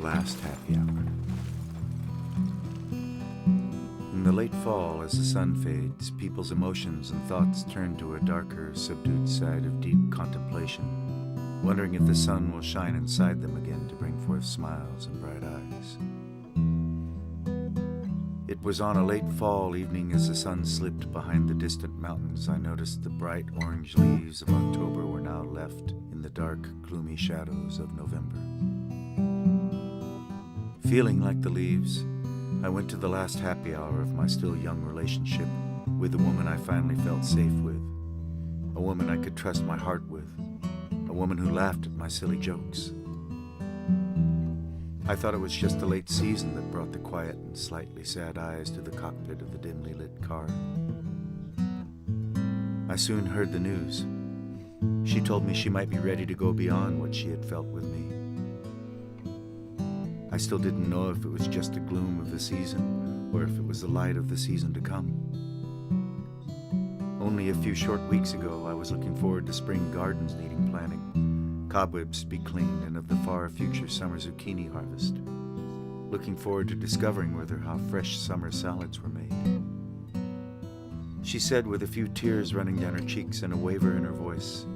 last happy hour. In the late fall, as the sun fades, people's emotions and thoughts turn to a darker, subdued side of deep contemplation, wondering if the sun will shine inside them again to bring forth smiles and bright eyes. It was on a late fall evening as the sun slipped behind the distant mountains I noticed the bright orange leaves of October were now left in the dark, gloomy shadows of November. Feeling like the leaves, I went to the last happy hour of my still young relationship with the woman I finally felt safe with, a woman I could trust my heart with, a woman who laughed at my silly jokes. I thought it was just the late season that brought the quiet and slightly sad eyes to the cockpit of the dimly lit car. I soon heard the news. She told me she might be ready to go beyond what she had felt with me. I still didn't know if it was just the gloom of the season or if it was the light of the season to come. Only a few short weeks ago, I was looking forward to spring gardens needing planting, cobwebs to be cleaned, and of the far future summer zucchini harvest. Looking forward to discovering with her how fresh summer salads were made. She said with a few tears running down her cheeks and a waver in her voice,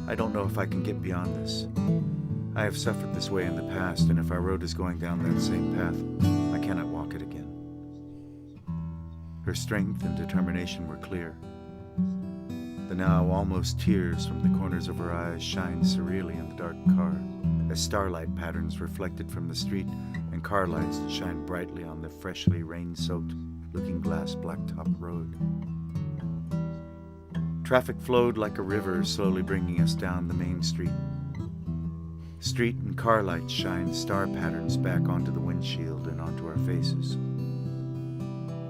"I don't know if I can get beyond this. I have suffered this way in the past, and if our road is going down that same path, I cannot walk it again." Her strength and determination were clear. The now almost tears from the corners of her eyes shined surreally in the dark car, as starlight patterns reflected from the street and car lights that shined brightly on the freshly rain-soaked, looking-glass blacktop road. Traffic flowed like a river, slowly bringing us down the main street. Street and car lights shined star patterns back onto the windshield and onto our faces.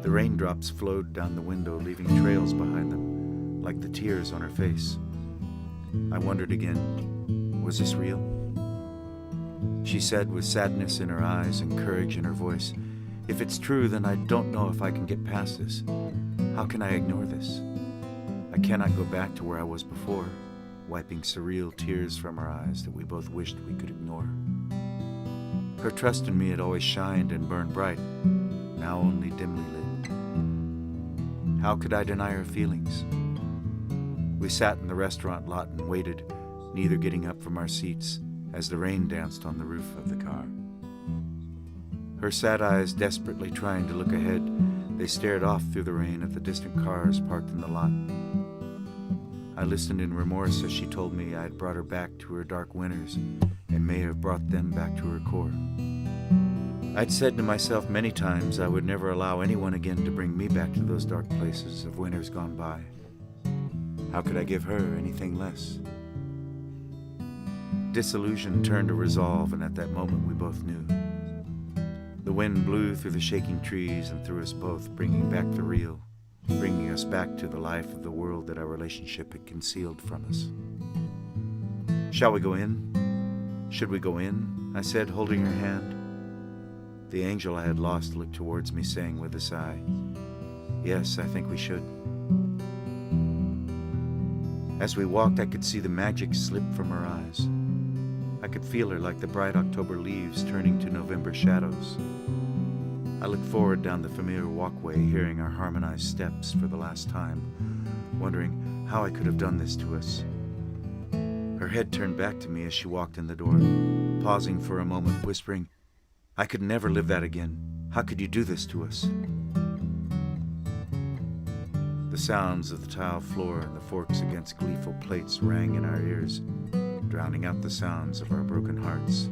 The raindrops flowed down the window, leaving trails behind them, like the tears on her face. I wondered again, was this real? She said with sadness in her eyes and courage in her voice, "If it's true, then I don't know if I can get past this. How can I ignore this? I cannot go back to where I was before," wiping surreal tears from her eyes that we both wished we could ignore. Her trust in me had always shined and burned bright, now only dimly lit. How could I deny her feelings? We sat in the restaurant lot and waited, neither getting up from our seats, as the rain danced on the roof of the car. Her sad eyes desperately trying to look ahead, they stared off through the rain at the distant cars parked in the lot. I listened in remorse as she told me I had brought her back to her dark winters and may have brought them back to her core. I'd said to myself many times I would never allow anyone again to bring me back to those dark places of winters gone by. How could I give her anything less? Disillusion turned to resolve, and at that moment we both knew. The wind blew through the shaking trees and through us both, bringing back the real, bringing us back to the life of the world that our relationship had concealed from us. "Shall we go in? Should we go in?" I said, holding her hand. The angel I had lost looked towards me, saying with a sigh, "Yes, I think we should." As we walked, I could see the magic slip from her eyes. I could feel her like the bright October leaves turning to November shadows. I looked forward down the familiar walkway, hearing our harmonized steps for the last time, wondering how I could have done this to us. Her head turned back to me as she walked in the door, pausing for a moment, whispering, "I could never live that again. How could you do this to us?" The sounds of the tile floor and the forks against gleeful plates rang in our ears, drowning out the sounds of our broken hearts.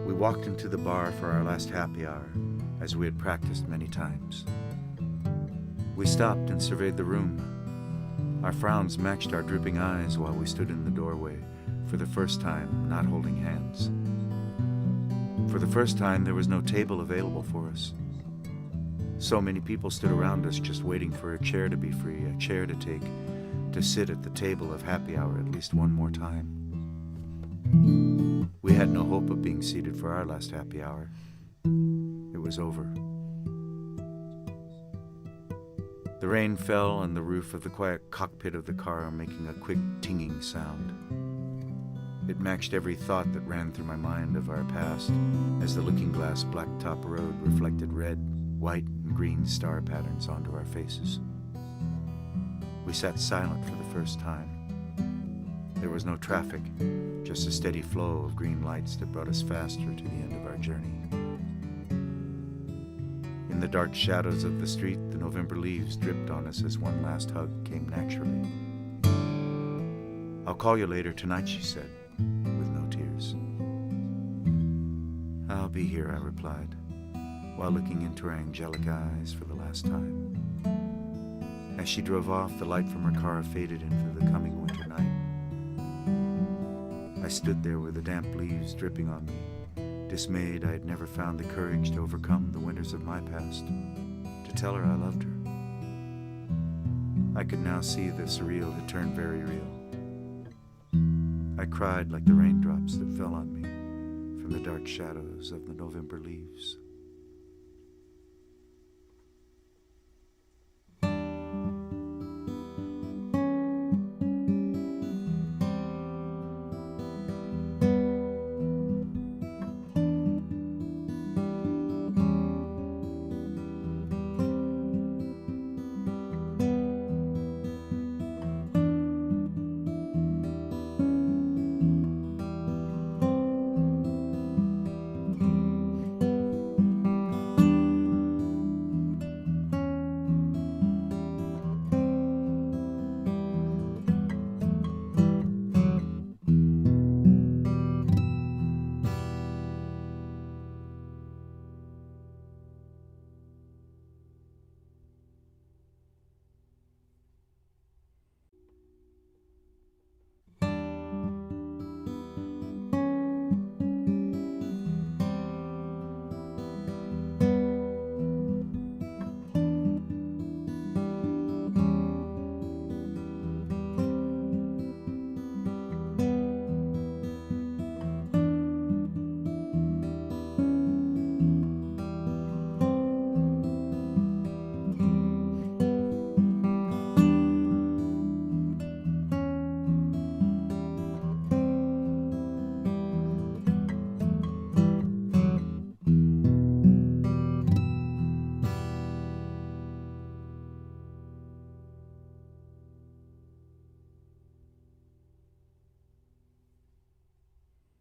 We walked into the bar for our last happy hour, as we had practiced many times. We stopped and surveyed the room. Our frowns matched our drooping eyes while we stood in the doorway, for the first time not holding hands. For the first time there was no table available for us. So many people stood around us just waiting for a chair to be free, a chair to take, to sit at the table of happy hour at least one more time. We had no hope of being seated for our last happy hour. It was over. The rain fell on the roof of the quiet cockpit of the car, making a quick tinging sound. It matched every thought that ran through my mind of our past as the looking-glass blacktop road reflected red, white, and green star patterns onto our faces. We sat silent for the first time. There was no traffic, just a steady flow of green lights that brought us faster to the end of our journey. In the dark shadows of the street, the November leaves dripped on us as one last hug came naturally. "I'll call you later tonight," she said, with no tears. "I'll be here," I replied, while looking into her angelic eyes for the last time. As she drove off, the light from her car faded into the coming winter night. I stood there with the damp leaves dripping on me, dismayed I had never found the courage to overcome the winters of my past, to tell her I loved her. I could now see the surreal had turned very real. I cried like the raindrops that fell on me from the dark shadows of the November leaves.